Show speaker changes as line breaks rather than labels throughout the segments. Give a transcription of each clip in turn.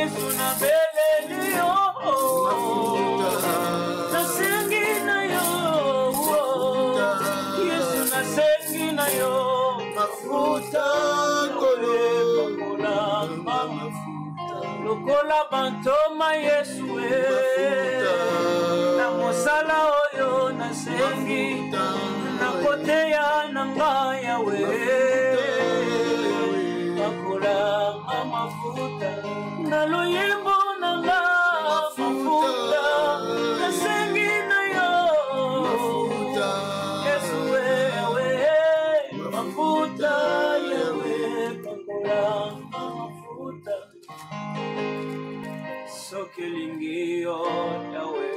Yesu na beleli yo nasengi na yo Yesu nasengi na yo mafuta kola mafuta lokola bantoma Yesu na mosala oyo nasengi na koteya nanga yawe makola mafuta na loyembo nanga mafuta nasengi na yo Yesu yawe mafuta yawe makola mafuta sokelingi yo yawe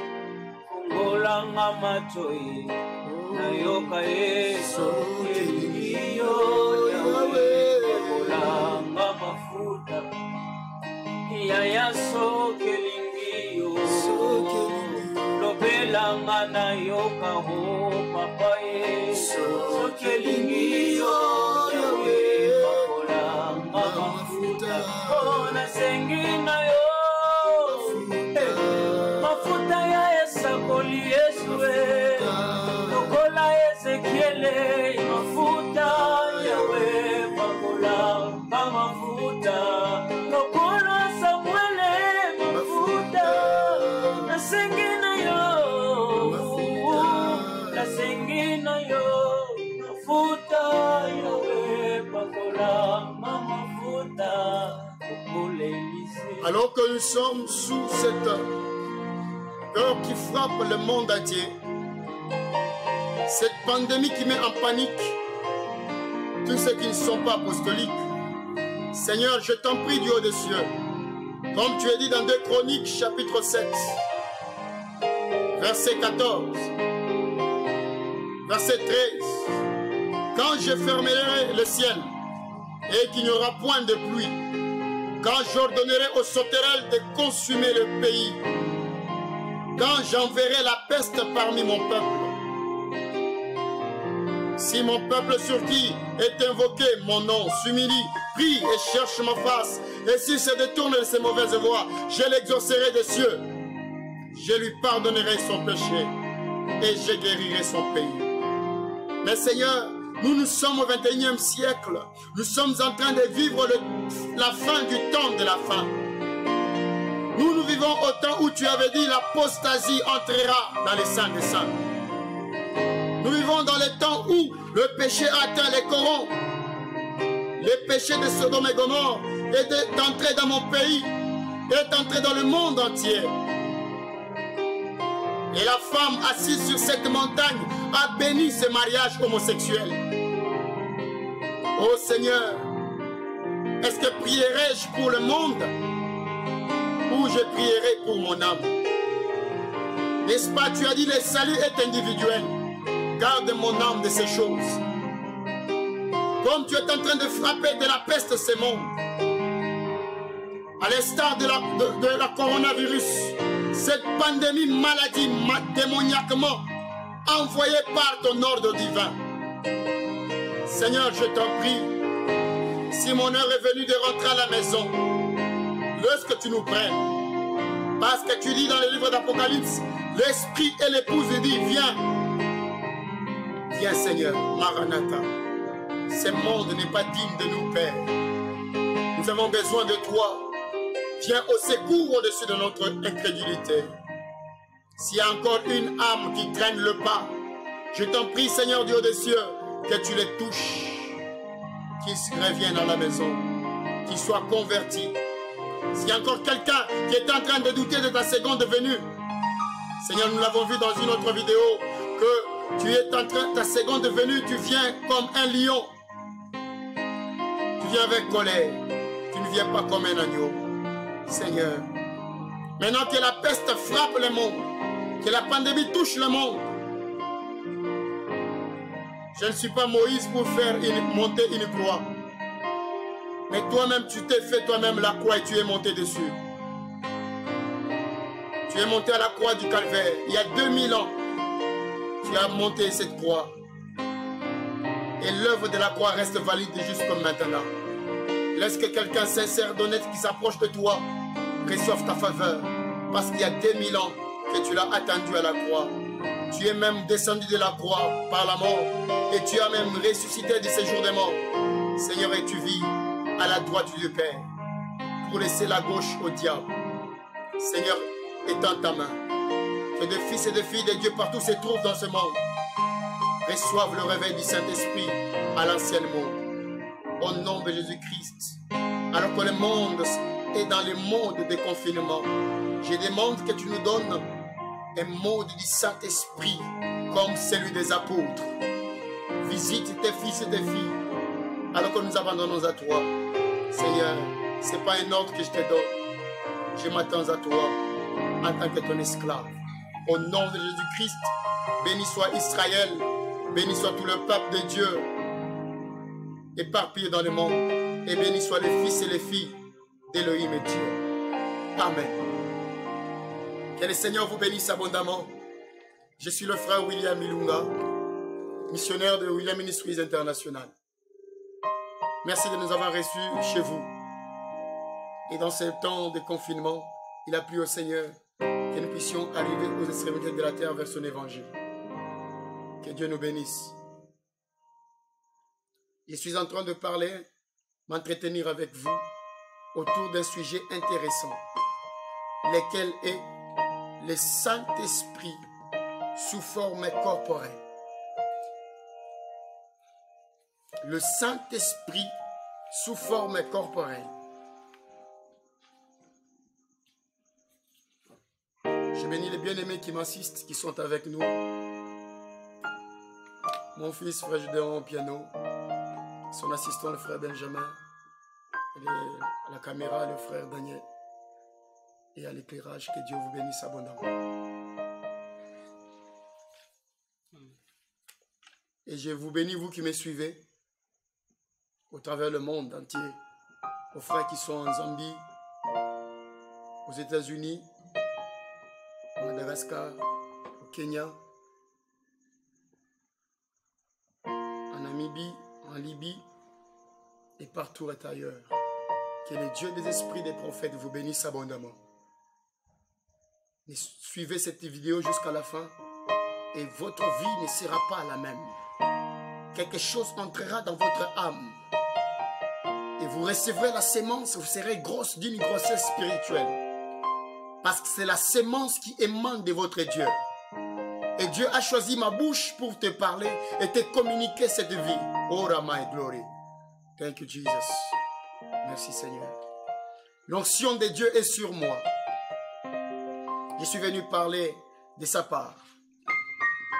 ngolanga matoi na yoka Yesu sokelingi yo yawe ngolanga mafuta yaya sokelingi yo lobelanga na yoka ho papa Yesu sokelingi yo yawe ngolanga mafuta ona sengi na yo mafuta ya esakoli Yesu lokola Ezekiele mafuta yawe makola mafuta lokola Samuele mafuta nasengi na yo mafuta yawe makola mafuta.
Alors que nous sommes sous cette peur qui frappe le monde entier, cette pandémie qui met en panique tous ceux qui ne sont pas apostoliques, Seigneur, je t'en prie du haut des cieux, comme tu as dit dans 2 Chroniques chapitre 7, verset 14, verset 13, quand je fermerai le ciel et qu'il n'y aura point de pluie, quand j'ordonnerai aux sauterelles de consumer le pays, quand j'enverrai la peste parmi mon peuple, si mon peuple sur qui est invoqué mon nom s'humilie, prie et cherche ma face, et s'il se détourne de ses mauvaises voies, je l'exaucerai des cieux, je lui pardonnerai son péché et je guérirai son pays. Mais Seigneur, nous sommes au 21e siècle. Nous sommes en train de vivre la fin du temps de la fin. Nous vivons au temps où tu avais dit l'apostasie entrera dans les saints des saints. Nous vivons dans les temps où le péché a atteint les corons. Le péché de Sodome et Gomorrhe est entré dans mon pays, est entré dans le monde entier. Et la femme assise sur cette montagne a béni ce mariage homosexuel. Oh Seigneur, est-ce que prierai-je pour le monde ou je prierai pour mon âme? N'est-ce pas, tu as dit le salut est individuel. Garde mon âme de ces choses. Comme tu es en train de frapper de la peste ce monde, à l'instar de la coronavirus, cette pandémie, maladie démoniaquement envoyée par ton ordre divin. Seigneur, je t'en prie, si mon heure est venue de rentrer à la maison, laisse que tu nous prennes. Parce que tu dis dans le livre d'Apocalypse, l'esprit et l'épouse disent, viens. Viens Seigneur, Maranatha. Ce monde n'est pas digne de nous, Père. Nous avons besoin de toi. Viens au secours au-dessus de notre incrédulité. S'il y a encore une âme qui traîne le pas, je t'en prie, Seigneur du haut des cieux, que tu les touches, qu'ils reviennent à la maison, qu'ils soient convertis. S'il y a encore quelqu'un qui est en train de douter de ta seconde venue, Seigneur, nous l'avons vu dans une autre vidéo, que tu es en train, ta seconde venue, tu viens comme un lion. Tu viens avec colère, tu ne viens pas comme un agneau. Seigneur, maintenant que la peste frappe le monde, que la pandémie touche le monde, je ne suis pas Moïse pour faire monter une croix. Mais toi-même, tu t'es fait toi-même la croix et tu es monté dessus. Tu es monté à la croix du Calvaire. Il y a 2000 ans, tu as monté cette croix. Et l'œuvre de la croix reste valide jusqu'à maintenant. Laisse que quelqu'un sincère, d'honnête qui s'approche de toi, reçoive ta faveur. Parce qu'il y a 2000 ans que tu l'as attendu à la croix. Tu es même descendu de la croix par la mort. Et tu as même ressuscité de ces jours des morts. Seigneur, et tu vis à la droite du Père pour laisser la gauche au diable. Seigneur, étends ta main. Que des fils et des filles de Dieu partout se trouvent dans ce monde. Reçoivent le réveil du Saint-Esprit à l'ancienne monde. Au nom de Jésus-Christ. Alors que le monde est dans le mode de confinement, je demande que tu nous donnes un mode du Saint-Esprit comme celui des apôtres. Visite tes fils et tes filles alors que nous abandonnons à toi. Seigneur, ce n'est pas un ordre que je te donne. Je m'attends à toi en tant que ton esclave. Au nom de Jésus-Christ, béni soit Israël, béni soit tout le peuple de Dieu, éparpillé dans le monde, et béni soit les fils et les filles d'Élohim et Dieu. Amen. Que le Seigneur vous bénisse abondamment. Je suis le frère William Ilunga, missionnaire de William Ministries International. Merci de nous avoir reçus chez vous. Et dans ce temps de confinement, il a plu au Seigneur que nous puissions arriver aux extrémités de la terre vers son évangile. Que Dieu nous bénisse. Je suis en train de parler, m'entretenir avec vous autour d'un sujet intéressant, lequel est le Saint-Esprit sous forme corporelle. Le Saint-Esprit sous forme corporelle. Je bénis les bien-aimés qui m'assistent, qui sont avec nous. Mon fils, frère Gédéon au piano, son assistant, le frère Benjamin, et à la caméra, le frère Daniel, et à l'éclairage, que Dieu vous bénisse abondamment. Et je vous bénis, vous qui me suivez, au travers le monde entier, aux frères qui sont en Zambie, aux États-Unis, au Madagascar, au Kenya, en Namibie, en Libye et partout ailleurs. Que le Dieu des esprits des prophètes vous bénisse abondamment. Suivez cette vidéo jusqu'à la fin et votre vie ne sera pas la même. Quelque chose entrera dans votre âme et vous recevrez la sémence, vous serez grosse d'une grossesse spirituelle. Parce que c'est la sémence qui émane de votre Dieu. Et Dieu a choisi ma bouche pour te parler et te communiquer cette vie. Oh, my glory. Thank you, Jesus. Merci, Seigneur. L'onction de Dieu est sur moi. Je suis venu parler de sa part.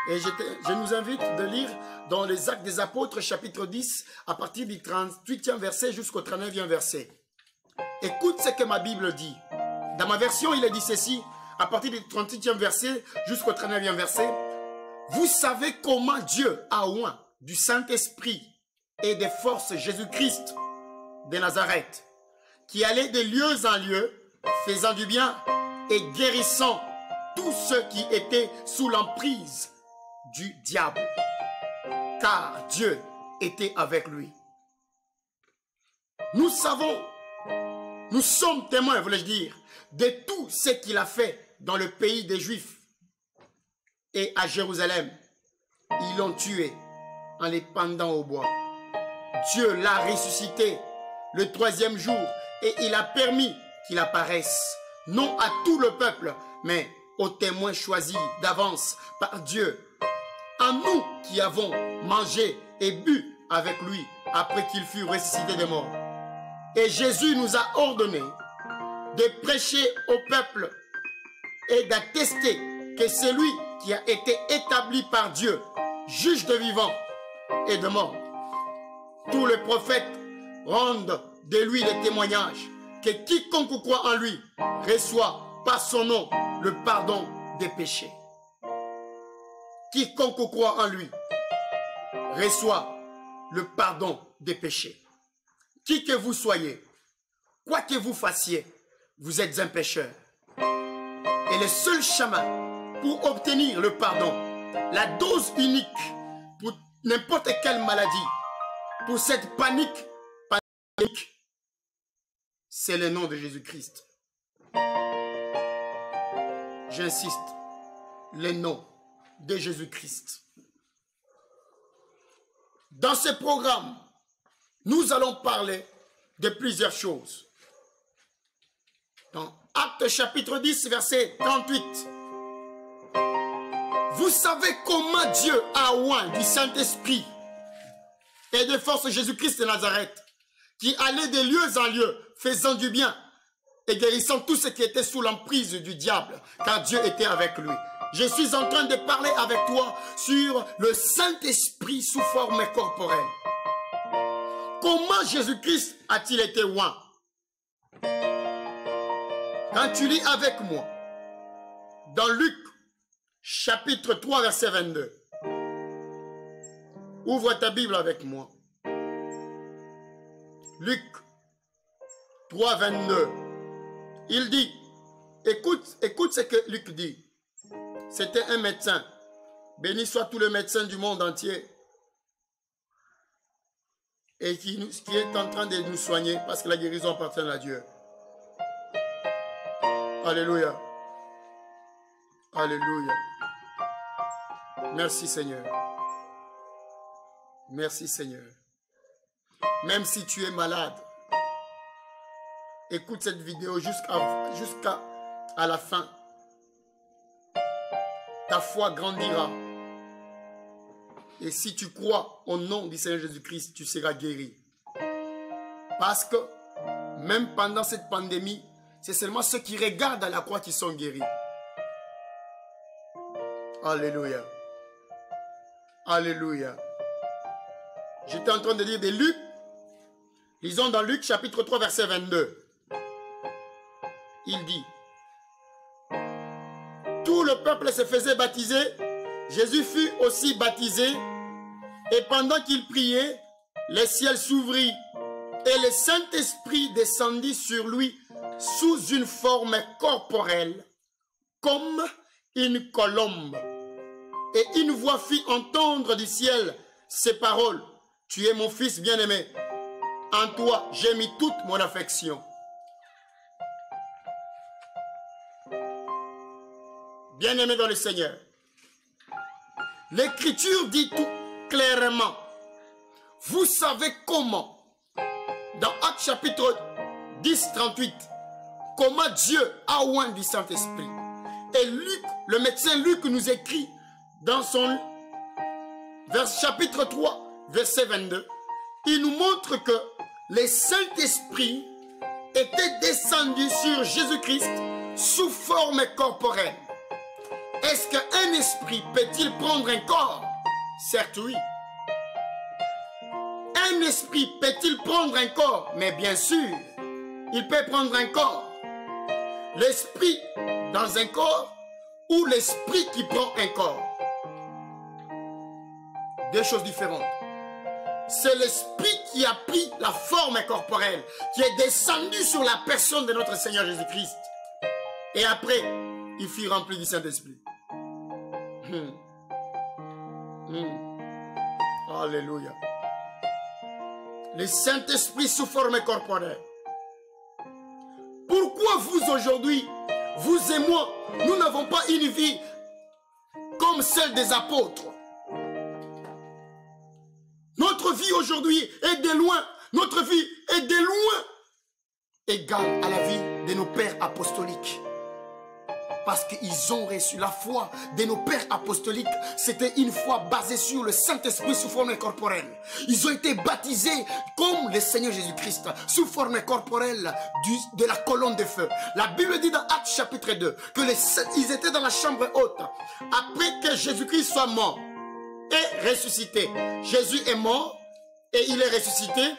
Et je nous invite de lire dans les Actes des Apôtres, chapitre 10, à partir du 38e verset jusqu'au 39e verset. Écoute ce que ma Bible dit. Dans ma version, il est dit ceci, à partir du 38e verset jusqu'au 39e verset. Vous savez comment Dieu a oint du Saint-Esprit et des forces Jésus-Christ de Nazareth, qui allait de lieu en lieu, faisant du bien et guérissant tous ceux qui étaient sous l'emprise du diable, car Dieu était avec lui. Nous savons, nous sommes témoins, voulais-je dire, de tout ce qu'il a fait dans le pays des Juifs et à Jérusalem. Ils l'ont tué en les pendant au bois. Dieu l'a ressuscité le 3e jour et il a permis qu'il apparaisse, non à tout le peuple, mais aux témoins choisis d'avance par Dieu, à nous qui avons mangé et bu avec lui après qu'il fut ressuscité des morts. Et Jésus nous a ordonné de prêcher au peuple et d'attester que celui qui a été établi par Dieu, juge de vivants et de morts. Tous les prophètes rendent de lui le témoignage que quiconque croit en lui reçoit par son nom le pardon des péchés. Quiconque croit en lui reçoit le pardon des péchés. Qui que vous soyez, quoi que vous fassiez, vous êtes un pécheur. Et le seul chemin pour obtenir le pardon, la dose unique pour n'importe quelle maladie, pour cette panique, c'est le nom de Jésus-Christ. j'insiste, le nom de Jésus-Christ. Dans ce programme, nous allons parler de plusieurs choses. Dans Actes chapitre 10, verset 38, vous savez comment Dieu a oint du Saint-Esprit et de force Jésus-Christ de Nazareth, qui allait de lieu en lieu, faisant du bien et guérissant tous ceux qui étaient sous l'emprise du diable, car Dieu était avec lui. Je suis en train de parler avec toi sur le Saint-Esprit sous forme corporelle. Comment Jésus-Christ a-t-il été oint? Quand tu lis avec moi, dans Luc, chapitre 3, verset 22. Ouvre ta Bible avec moi. Luc 3, 22. Il dit, écoute ce que Luc dit. C'était un médecin. Béni soit tous les médecins du monde entier. Et qui est en train de nous soigner parce que la guérison appartient à Dieu. Alléluia. Alléluia. Merci Seigneur. Merci Seigneur. Même si tu es malade, écoute cette vidéo jusqu'à la fin. Ta foi grandira. Et si tu crois au nom du Seigneur Jésus-Christ, tu seras guéri. Parce que même pendant cette pandémie, c'est seulement ceux qui regardent à la croix qui sont guéris. Alléluia. Alléluia. J'étais en train de lire de Luc. Lisons dans Luc chapitre 3 verset 22. Il dit, tout le peuple se faisait baptiser. Jésus fut aussi baptisé. Et pendant qu'il priait, le ciel s'ouvrit. Et le Saint-Esprit descendit sur lui sous une forme corporelle, comme une colombe. Et une voix fit entendre du ciel ces paroles. Tu es mon fils bien-aimé. En toi, j'ai mis toute mon affection. Bien-aimé dans le Seigneur. L'Écriture dit tout clairement. Vous savez comment, dans Actes chapitre 10, 38, comment Dieu a oint du Saint-Esprit. Et Luc, le médecin Luc nous écrit dans son chapitre 3, verset 22, il nous montre que le Saint-Esprit était descendu sur Jésus-Christ sous forme corporelle. Est-ce qu'un esprit peut-il prendre un corps? Certes oui. Un esprit peut-il prendre un corps? Mais bien sûr, il peut prendre un corps. L'esprit dans un corps ou l'esprit qui prend un corps? Deux choses différentes. C'est l'esprit qui a pris la forme corporelle, qui est descendu sur la personne de notre Seigneur Jésus-Christ. Et après, il fut rempli du Saint-Esprit. Alléluia. Le Saint-Esprit sous forme corporelle. Pourquoi vous aujourd'hui, vous et moi, nous n'avons pas une vie comme celle des apôtres? Notre vie aujourd'hui est de loin, notre vie est de loin égale à la vie de nos pères apostoliques. Parce qu'ils ont reçu la foi de nos pères apostoliques. C'était une foi basée sur le Saint-Esprit sous forme corporelle. Ils ont été baptisés comme le Seigneur Jésus-Christ, sous forme corporelle de la colonne de feu. La Bible dit dans Actes chapitre 2 que ils étaient dans la chambre haute. Après que Jésus-Christ soit mort et ressuscité. Jésus est mort et il est ressuscité.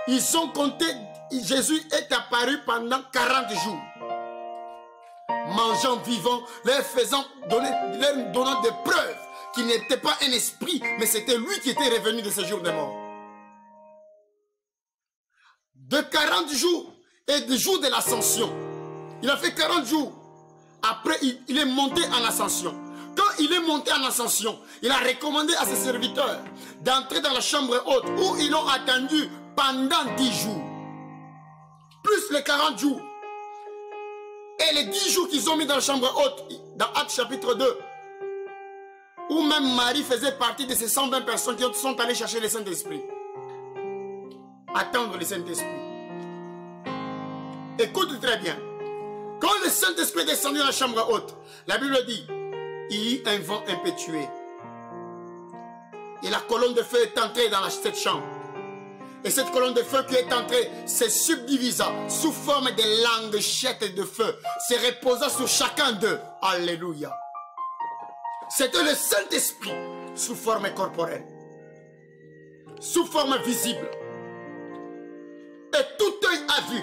Ils ont compté, Jésus est apparu pendant 40 jours. Mangeant, vivant, leur donnant des preuves qu'il n'était pas un esprit, mais c'était lui qui était revenu de ce jour de mort. De 40 jours et du jour de l'ascension. Il a fait 40 jours. Après, il est monté en ascension. Quand il est monté en ascension, il a recommandé à ses serviteurs d'entrer dans la chambre haute où ils l'ont attendu pendant 10 jours. Plus les 40 jours. Et les 10 jours qu'ils ont mis dans la chambre haute, dans Actes chapitre 2, où même Marie faisait partie de ces 120 personnes qui sont allées chercher le Saint-Esprit. Attendre le Saint-Esprit. Écoute très bien. Quand le Saint-Esprit est descendu dans la chambre haute, la Bible dit, il y eut un vent impétueux. Et la colonne de feu est entrée dans cette chambre. Et cette colonne de feu qui est entrée se subdivisa sous forme de languechettes de feu, se reposa sur chacun d'eux. Alléluia. C'était le Saint-Esprit sous forme corporelle, sous forme visible. Et tout œil a vu.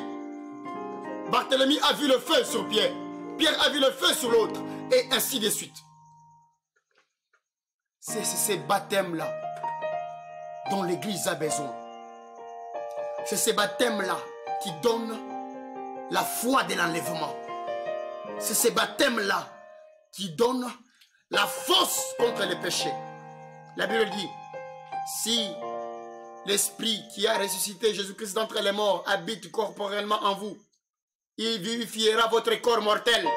Barthélemy a vu le feu sur Pierre. Pierre a vu le feu sur l'autre. Et ainsi de suite. C'est ces baptêmes-là dont l'Église a besoin. C'est ces baptêmes-là qui donnent la foi de l'enlèvement. C'est ces baptêmes-là qui donnent la force contre les péchés. La Bible dit, si l'Esprit qui a ressuscité Jésus-Christ d'entre les morts habite corporellement en vous, il vivifiera votre corps mortel.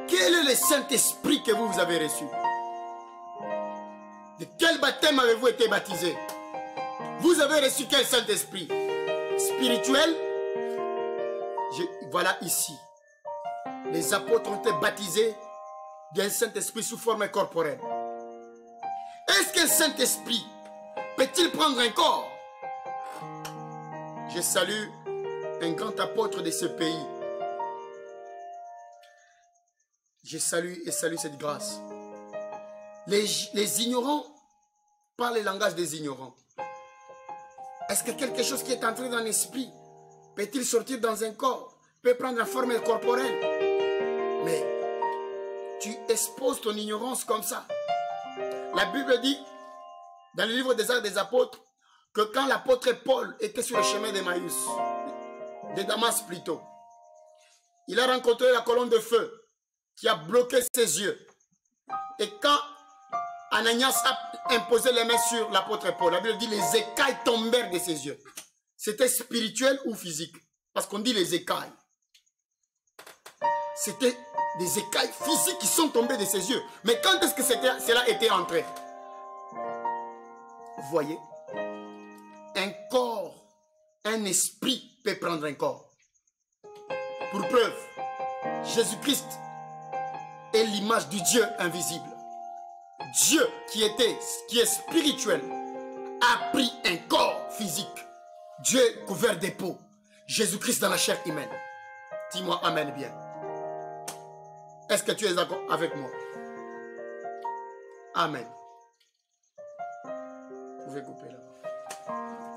Quel est le Saint-Esprit que vous avez reçu? De quel baptême avez-vous été baptisé? Vous avez reçu quel Saint-Esprit? Spirituel? Voilà ici. Les apôtres ont été baptisés d'un Saint-Esprit sous forme corporelle. Est-ce que le Saint-Esprit peut-il prendre un corps? Je salue un grand apôtre de ce pays. Je salue et salue cette grâce. Les ignorants parlent le langage des ignorants. Est-ce que quelque chose qui est entré dans l'esprit peut-il sortir dans un corps? Peut prendre la forme corporelle? Mais tu exposes ton ignorance comme ça. La Bible dit, dans le livre des Actes des Apôtres, que quand l'apôtre Paul était sur le chemin d'Emmaüs, de Damas plutôt, il a rencontré la colonne de feu qui a bloqué ses yeux. Et quand Ananias a imposé les mains sur l'apôtre Paul, la Bible dit les écailles tombèrent de ses yeux. C'était spirituel ou physique? Parce qu'on dit les écailles. C'était des écailles physiques qui sont tombées de ses yeux. Mais quand est-ce que cela était entré? Vous voyez? Un corps, un esprit peut prendre un corps. Pour preuve, Jésus-Christ est l'image du Dieu invisible. Dieu qui est spirituel a pris un corps physique. Dieu est couvert des peaux. Jésus-Christ dans la chair humaine. Dis-moi amen bien. Est-ce que tu es d'accord avec moi? Amen. Vous pouvez couper là-bas.